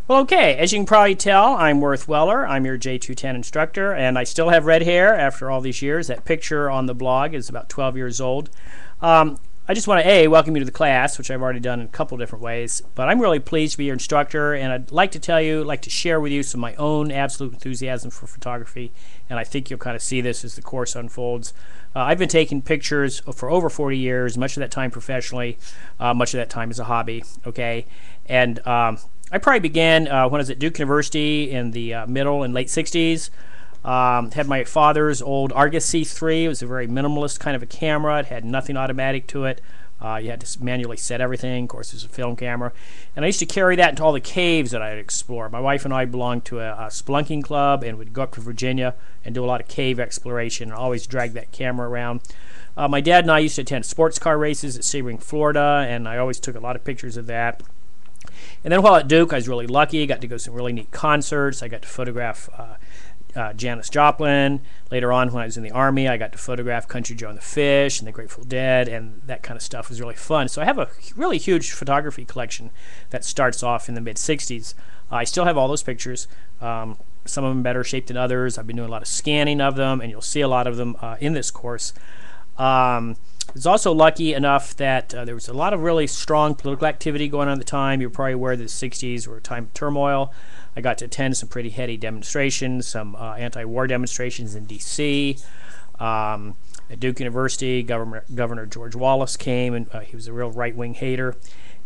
Well, okay, as you can probably tell, I'm Worth Weller. I'm your J210 instructor, and I still have red hair after all these years. That picture on the blog is about 12 years old. I just want to, welcome you to the class, which I've already done in a couple different ways, but I'm really pleased to be your instructor, and I'd like to share with you some of my own absolute enthusiasm for photography, and I think you'll kind of see this as the course unfolds. I've been taking pictures for over 40 years, much of that time professionally, much of that time as a hobby, okay? And I probably began when I was at Duke University in the middle and late 60s. Had my father's old Argus C3. It was a very minimalist kind of a camera. It had nothing automatic to it. You had to manually set everything. Of course, it was a film camera. And I used to carry that into all the caves that I'd explore. My wife and I belonged to a spelunking club and would go up to Virginia and do a lot of cave exploration and always drag that camera around. My dad and I used to attend sports car races at Sebring, Florida, and I always took a lot of pictures of that. And then while at Duke, I was really lucky. I got to go to some really neat concerts. I got to photograph Janis Joplin. Later on, when I was in the Army, I got to photograph Country Joe and the Fish and the Grateful Dead, and that kind of stuff was really fun. So I have a really huge photography collection that starts off in the mid-'60s. I still have all those pictures. Some of them better shaped than others. I've been doing a lot of scanning of them, and you'll see a lot of them in this course. I was also lucky enough that there was a lot of really strong political activity going on at the time. You're probably aware that the 60s were a time of turmoil. I got to attend some pretty heady demonstrations, some anti-war demonstrations in D.C. At Duke University, Governor George Wallace came, and he was a real right-wing hater.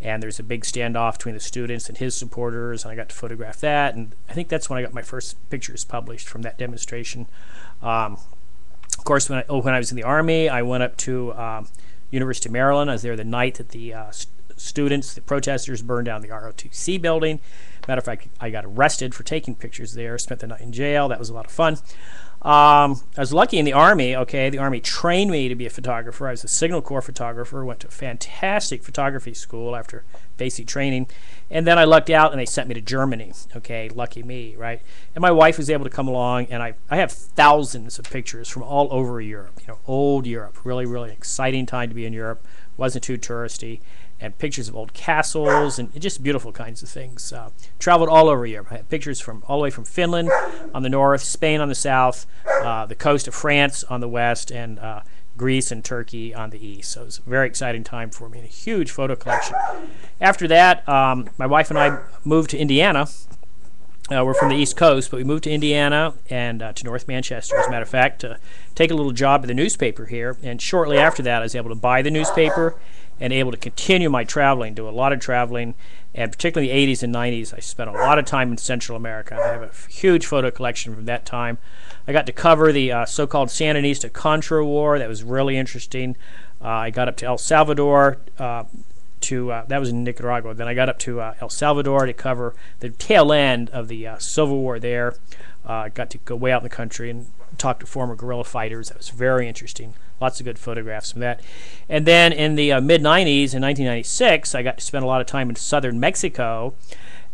And there's a big standoff between the students and his supporters, and I got to photograph that. And I think that's when I got my first pictures published from that demonstration. Of course, when I was in the Army, I went up to University of Maryland. I was there the night that the the protesters, burned down the ROTC building. Matter of fact, I got arrested for taking pictures there, spent the night in jail. That was a lot of fun. I was lucky in the Army, okay? The Army trained me to be a photographer. I was a Signal Corps photographer, went to a fantastic photography school after basic training, and then I lucked out and they sent me to Germany, okay? Lucky me, right? And my wife was able to come along, and I have thousands of pictures from all over Europe, old Europe. Really, really exciting time to be in Europe. Wasn't too touristy. And pictures of old castles and just beautiful kinds of things. Traveled all over Europe. I had pictures from all the way from Finland on the north, Spain on the south, the coast of France on the west, and Greece and Turkey on the east. So it was a very exciting time for me and a huge photo collection. After that, my wife and I moved to Indiana. We're from the East Coast, but we moved to Indiana and to North Manchester, as a matter of fact, to take a little job at the newspaper here. And shortly after that, I was able to buy the newspaper and able to continue my traveling, do a lot of traveling, and particularly in the 80s and 90s, I spent a lot of time in Central America. I have a huge photo collection from that time. I got to cover the so-called Sandinista-Contra War. That was really interesting. I got up to El Salvador, that was in Nicaragua. Then I got up to El Salvador to cover the tail end of the Civil War there. Got to go way out in the country and talk to former guerrilla fighters. That was very interesting. Lots of good photographs from that. And then in the mid-'90s, in 1996, I got to spend a lot of time in southern Mexico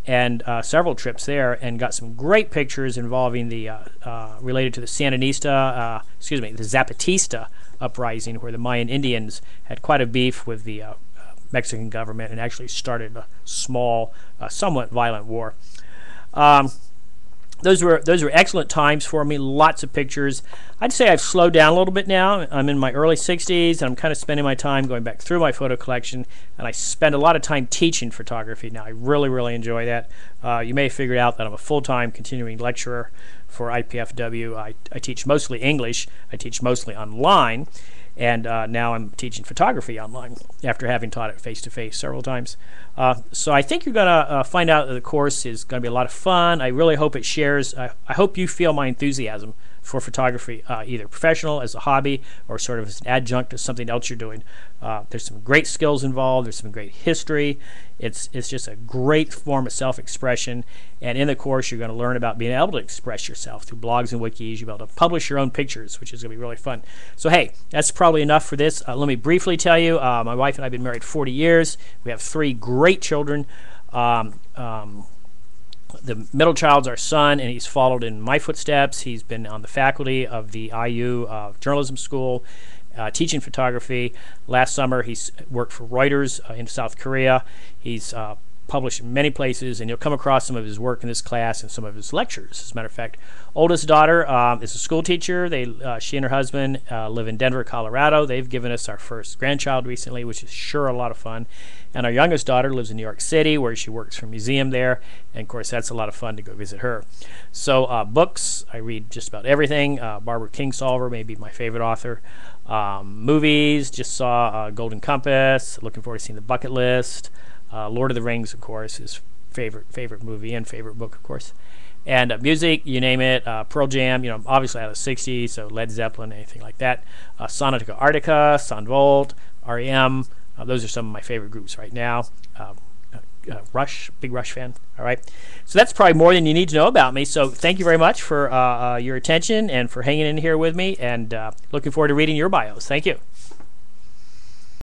and several trips there, and got some great pictures involving the related to the Sandinista, the Zapatista uprising, where the Mayan Indians had quite a beef with the Mexican government and actually started a small, somewhat violent war. Those were excellent times for me. Lots of pictures. I'd say I've slowed down a little bit now. I'm in my early 60s, and I'm kind of spending my time going back through my photo collection, and I spend a lot of time teaching photography now. I really, really enjoy that. You may have figured out that I'm a full-time continuing lecturer for IPFW. I teach mostly English. I teach mostly online. And now I'm teaching photography online after having taught it face-to-face several times. So I think you're going to find out that the course is going to be a lot of fun. I really hope it shares. I hope you feel my enthusiasm for photography, either professional, as a hobby, or sort of as an adjunct to something else you're doing. There's some great skills involved. There's some great history. It's just a great form of self-expression. And in the course, you're going to learn about being able to express yourself through blogs and wikis. You'll be able to publish your own pictures, which is going to be really fun. So, hey, that's probably enough for this. Let me briefly tell you, my wife and I have been married 40 years. We have 3 great children. The middle child's our son, and he's followed in my footsteps. He's been on the faculty of the IU Journalism School, teaching photography. Last summer, he's worked for Reuters in South Korea. He's published in many places, and you'll come across some of his work in this class and some of his lectures. As a matter of fact, oldest daughter is a school teacher. She and her husband live in Denver, Colorado. They've given us our first grandchild recently, which is sure a lot of fun. And our youngest daughter lives in New York City, where she works for a museum there. And, of course, that's a lot of fun to go visit her. So books, I read just about everything. Barbara Kingsolver may be my favorite author. Movies, just saw Golden Compass. Looking forward to seeing The Bucket List. Lord of the Rings, of course, is favorite movie and favorite book, of course. And music, you name it. Pearl Jam, obviously out of the 60s, so Led Zeppelin, anything like that. Sonatica Arctica, Son Volt, REM. Those are some of my favorite groups right now. Rush, big Rush fan. All right. So that's probably more than you need to know about me. So thank you very much for your attention and for hanging in here with me. And looking forward to reading your bios. Thank you.